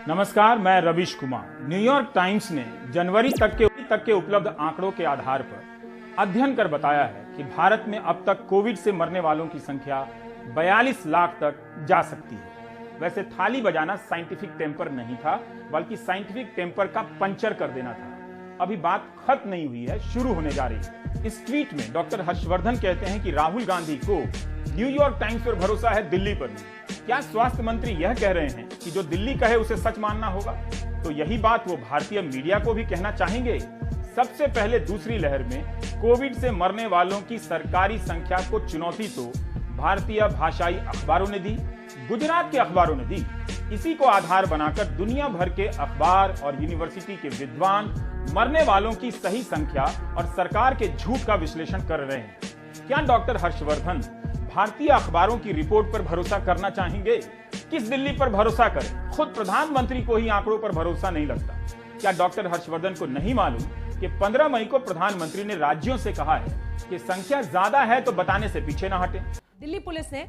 नमस्कार, मैं Ravish Kumar. New York times ने जनवरी तक के उपलब्ध आंकड़ों के आधार पर अध्ययन कर बताया है कि भारत में अब तक कोविड से मरने वालों की संख्या 42 लाख तक जा सकती है। वैसे थाली बजाना साइंटिफिक टेम्पर नहीं था, बल्कि साइंटिफिक टेम्पर का पंचर कर देना था। अभी बात खत्म नहीं हुई है, शुरू होने जा रही है। इस ट्वीट में डॉक्टर हर्षवर्धन कहते हैं कि राहुल गांधी को न्यूयॉर्क टाइम्स पर भरोसा है, दिल्ली पर नहीं। क्या स्वास्थ्य मंत्री यह कह रहे हैं कि जो दिल्ली कहे उसे सच मानना होगा? तो यही बात वो भारतीय मीडिया को भी कहना चाहेंगे। सबसे पहले दूसरी लहर में कोविड से मरने वालों की सरकारी संख्या को चुनौती तो भारतीय भाषाई अखबारों ने दी, गुजरात के अखबारों ने दी। इसी को आधार बनाकर दुनिया भर के अखबार और यूनिवर्सिटी के विद्वान मरने वालों की सही संख्या और सरकार के झूठ का विश्लेषण कर रहे हैं। क्या डॉक्टर हर्षवर्धन भारतीय अखबारों की रिपोर्ट पर भरोसा करना चाहेंगे? किस दिल्ली पर भरोसा करें? खुद प्रधानमंत्री को ही आंकड़ों पर भरोसा नहीं लगता। क्या डॉक्टर हर्षवर्धन को नहीं मालूम कि 15 मई को प्रधानमंत्री ने राज्यों से कहा है कि संख्या ज्यादा है तो बताने से पीछे ना हटें? दिल्ली पुलिस ने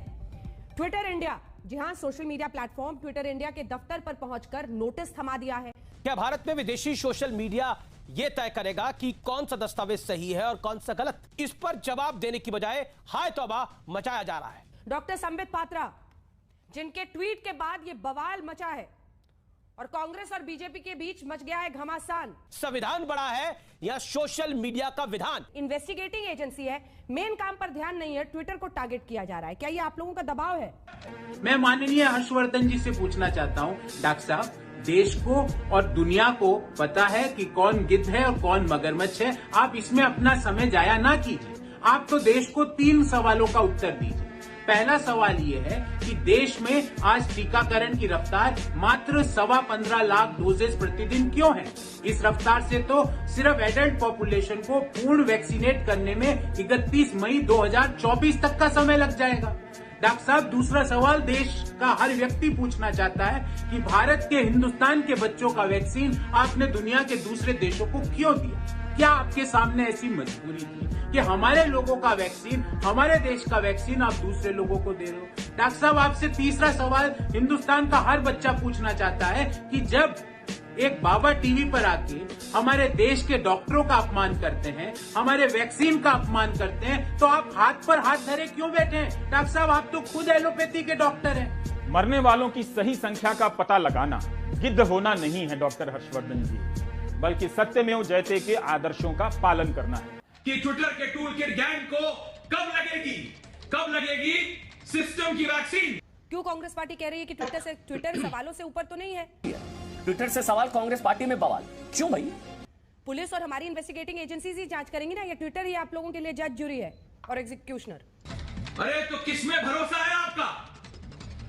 ट्विटर इंडिया, जी हां, social media platform Twitter India के दफ्तर पर पहुंचकर नोटिस थमा दिया है। क्या भारत में विदेशी सोशल मीडिया यह तय करेगा कि कौन सा दस्तावेज सही है और कौन सा गलत? इस पर जवाब देने की बजाय हाय तौबा मचाया जा रहा है। डॉक्टर संबित पात्रा, जिनके ट्वीट के बाद ये बवाल मचा है और कांग्रेस और बीजेपी के बीच मच गया है घमासान। संविधान बड़ा है या सोशल मीडिया का विधान? इन्वेस्टिगेटिंग एजेंसी है, मेन काम पर ध्यान नहीं है, ट्विटर को टारगेट किया जा रहा है। क्या ये आप लोगों का दबाव है? मैं माननीय हर्षवर्धन जी से पूछना चाहता हूं, डॉक्टर साहब, देश को और दुनिया को पता है कि कौन गिद्ध है और कौन मगरमच्छ है। आप इसमें अपना समय जाया ना कीजिए। आप तो देश को 3 सवालों का उत्तर दीजिए। पहला सवाल ये है कि देश में आज टीकाकरण की रफ्तार मात्र 15.25 लाख डोजेस प्रतिदिन क्यों है? इस रफ्तार से तो सिर्फ एडल्ट पॉपुलेशन को पूर्ण वैक्सीनेट करने में 31 मई 2024 तक का समय लग जाएगा। डॉक्टर साहब, दूसरा सवाल देश का हर व्यक्ति पूछना चाहता है कि भारत के, हिंदुस्तान के बच्चों का वैक्सीन आपने दुनिया के दूसरे देशों को क्यों दिया? क्या आपके सामने ऐसी मजबूरी थी कि हमारे लोगों का वैक्सीन, हमारे देश का वैक्सीन आप दूसरे लोगों को दे रहे हो? डॉक्टर साहब, आपसे तीसरा सवाल हिंदुस्तान का हर बच्चा पूछना चाहता है कि जब एक बाबा टीवी पर आके हमारे देश के डॉक्टरों का अपमान करते हैं, हमारे वैक्सीन का अपमान करते हैं, तो आप हाथ पर हाथ धरे क्यों बैठे हैं? डॉक्टर साहब, आप तो खुद एलोपैथी के डॉक्टर हैं। मरने वालों की सही संख्या का पता लगाना गिद्ध होना नहीं है डॉक्टर हर्षवर्धन जी, बल्कि सत्यमेव जयते के आदर्शों का पालन करना है। कि ट्विटर के टूल किट गैंग को कब लगेगी सिस्टम की वैक्सीन? क्यों कांग्रेस पार्टी कह रही है कि ट्विटर सवालों से ऊपर तो नहीं है? ट्विटर से सवाल, कांग्रेस पार्टी में बवाल क्यों भाई? पुलिस और हमारी इन्वेस्टिगेटिंग एजेंसीज ही जांच करेंगी ना, या ट्विटर ही आप लोगों के लिए जज, जूरी है और एग्जीक्यूशनर? अरे तो किसमें भरोसा है आपका?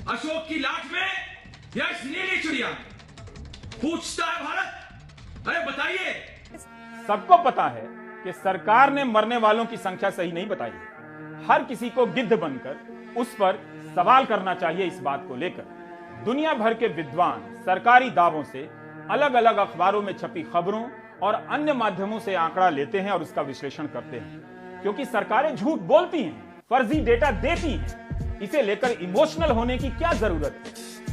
अशोक की लाट में या इस नीली चिड़िया में? पूछता है भारत। अरे बताइए। सबको पता है कि सरकार ने मरने वालों की संख्या सही नहीं बताई है। हर किसी को गिद्ध बनकर उस पर सवाल करना चाहिए। इस बात को लेकर दुनिया भर के विद्वान सरकारी दावों से, अलग अलग अखबारों में छपी खबरों और अन्य माध्यमों से आंकड़ा लेते हैं और उसका विश्लेषण करते हैं। क्योंकि सरकारें झूठ बोलती हैं, फर्जी डेटा देती हैं, इसे लेकर इमोशनल होने की क्या जरूरत है?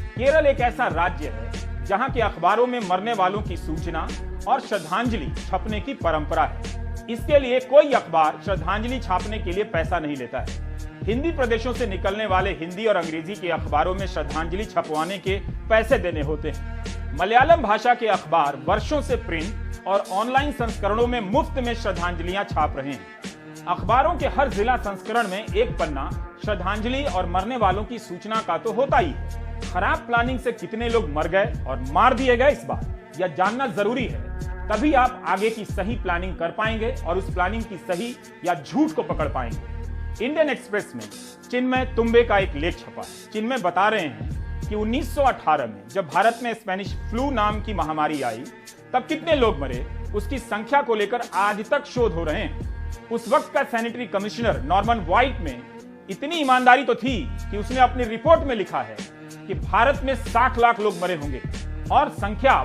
केरल एक ऐसा राज्य है जहां के अखबारों में मरने वालों की सूचना और श्रद्धांजलि छपने की परंपरा है। इसके लिए कोई अखबार श्रद्धांजलि छापने के लिए पैसा नहीं लेता है। हिंदी प्रदेशों से निकलने वाले हिंदी और अंग्रेजी के अखबारों में श्रद्धांजलि छपवाने के पैसे देने होते हैं। मलयालम भाषा के अखबार वर्षों से प्रिंट और ऑनलाइन संस्करणों में मुफ्त में श्रद्धांजलियां छाप रहे हैं। अखबारों के हर जिला संस्करण में एक पन्ना श्रद्धांजलि और मरने वालों की सूचना का तो होता ही है। खराब प्लानिंग से कितने लोग मर गए और मार दिए गए, इस बात यह जानना जरूरी है। तभी आप आगे की सही प्लानिंग कर पाएंगे और उस प्लानिंग की सही या झूठ को पकड़ पाएंगे। इंडियन एक्सप्रेस में चिन्मय तुम्बे का एक लेख छपा है। चिन्मय बता रहे हैं कि 1918 में जब भारत में स्पेनिश फ्लू नाम की महामारी आई, तब कितने लोग मरे, उसकी संख्या को लेकर आज तक शोध हो रहे हैं। उस वक्त का सैनिटरी कमिश्नर नॉर्मन व्हाइट में इतनी ईमानदारी तो थी कि उसने अपनी रिपोर्ट में लिखा है कि भारत में 60 लाख लोग मरे होंगे और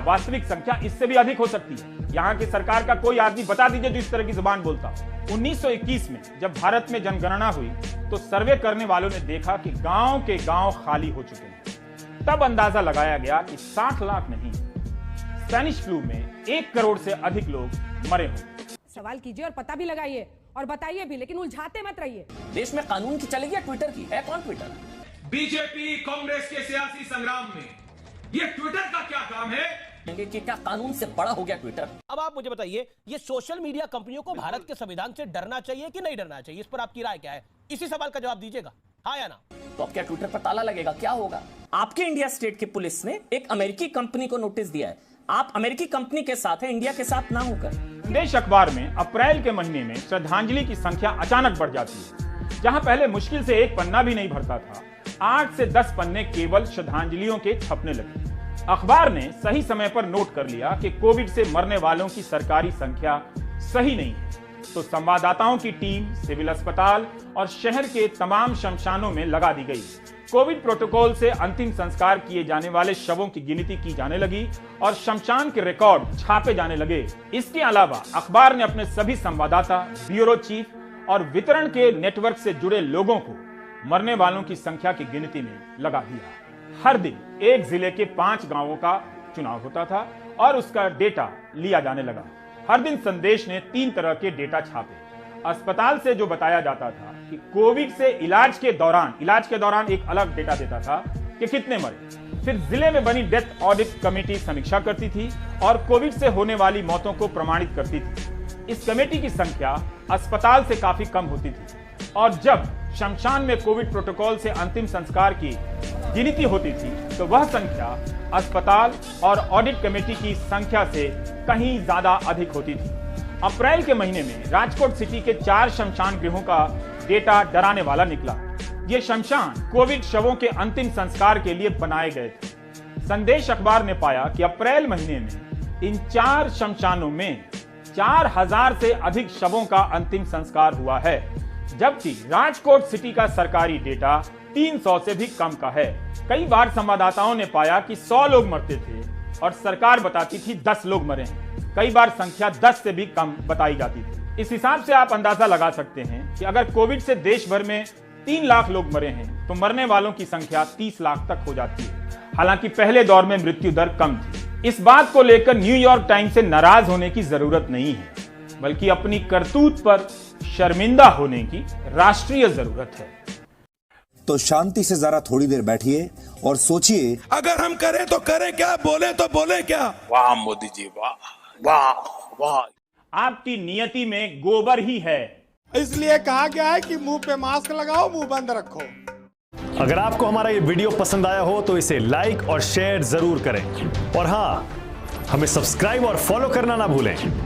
वास्तविक संख्या इससे भी अधिक हो सकती है। यहाँ की सरकार का कोई आदमी बता दीजिए जो इस तरह की जुबान बोलता हो। 1921 में जब भारत में जनगणना हुई तो सर्वे करने वालों ने देखा कि गांव के गांव खाली हो चुके हैं। तब अंदाजा लगाया गया कि 60 लाख नहीं, स्पेनिश फ्लू में 1 करोड़ से अधिक लोग मरे होंगे। सवाल कीजिए और पता भी लगाइए और बताइए भी, लेकिन उलझाते मत रहिए। देश में कानून की चलेगी या ट्विटर की? है कौन ट्विटर? बीजेपी कांग्रेस के सियासी संग्राम में ये ट्विटर का क्या काम है कि क्या कानून से बड़ा हो गया ट्विटर? अब आप मुझे बताइए, ये सोशल मीडिया कंपनियों को भारत के संविधान से डरना चाहिए कि नहीं डरना चाहिए? इस पर आपकी राय क्या है? इसी सवाल का जवाब दीजिएगा, हाँ या ना। तो अब क्या ट्विटर पर ताला लगेगा? क्या होगा? आपके इंडिया स्टेट की पुलिस ने एक अमेरिकी कंपनी को नोटिस दिया है। आप अमेरिकी कंपनी के साथ हैं, इंडिया के साथ ना होकर। संदेश अखबार में अप्रैल के महीने में श्रद्धांजलि की संख्या अचानक बढ़ जाती है। जहां पहले मुश्किल से 1 पन्ना भी नहीं भरता था, 8 से 10 पन्ने केवल श्रद्धांजलियों के छपने लगे। अखबार ने सही समय पर नोट कर लिया कि कोविड से मरने वालों की सरकारी संख्या सही नहीं है, तो संवाददाताओं की टीम सिविल अस्पताल और शहर के तमाम शमशानों में लगा दी गई। कोविड प्रोटोकॉल से अंतिम संस्कार किए जाने वाले शवों की गिनती की जाने लगी और शमशान के रिकॉर्ड छापे जाने लगे। इसके अलावा अखबार ने अपने सभी संवाददाता, ब्यूरो चीफ और वितरण के नेटवर्क से जुड़े लोगों को मरने वालों की संख्या की गिनती में लगा दिया। हर दिन एक जिले के 5 गांवों का चुनाव होता था और उसका डेटा लिया जाने लगा। हर दिन संदेश ने 3 तरह के डेटा छापे। अस्पताल से जो बताया जाता था कि कोविड से इलाज के दौरान एक अलग डेटा देता था कि कितने मरे। फिर जिले में बनी डेथ ऑडिट कमेटी समीक्षा करती थी और कोविड से होने वाली मौतों को प्रमाणित करती थी। इस कमेटी की संख्या अस्पताल से काफी कम होती थी और जब शमशान में कोविड प्रोटोकॉल से अंतिम संस्कार की गिनती होती थी तो वह संख्या अस्पताल और ऑडिट कमेटी की संख्या से कहीं ज्यादा अधिक होती थी। अप्रैल के महीने में राजकोट सिटी के 4 शमशान गृहों का डेटा डराने वाला निकला। ये शमशान कोविड शवों के अंतिम संस्कार के लिए बनाए गए थे। संदेश अखबार ने पाया कि अप्रैल महीने में इन 4 शमशानों में 4000 से अधिक शवों का अंतिम संस्कार हुआ है, जबकि राजकोट सिटी का सरकारी डेटा 300 से भी कम का है। कई बार संवाददाताओं ने पाया कि 100 लोग मरते थे और सरकार बताती थी 10 लोग मरे हैं। कई बार संख्या 10 से भी कम बताई जाती थी। इस हिसाब से आप अंदाजा लगा सकते हैं कि अगर कोविड से देश भर में 3 लाख लोग मरे हैं तो मरने वालों की संख्या 30 लाख तक हो जाती है। हालांकि पहले दौर में मृत्यु दर कम थी। इस बात को लेकर न्यूयॉर्क टाइम्स से नाराज होने की जरूरत नहीं है, बल्कि अपनी करतूत पर शर्मिंदा होने की राष्ट्रीय जरूरत है। तो शांति से जरा थोड़ी देर बैठिए और सोचिए, अगर हम करें तो करें क्या, बोले तो बोले क्या। वाह मोदी जी, वाह वाह वाह। आपकी नियति में गोबर ही है, इसलिए कहा गया है कि मुंह पे मास्क लगाओ, मुंह बंद रखो। अगर आपको हमारा ये वीडियो पसंद आया हो तो इसे लाइक और शेयर जरूर करें और हाँ, हमें सब्सक्राइब और फॉलो करना ना भूलें।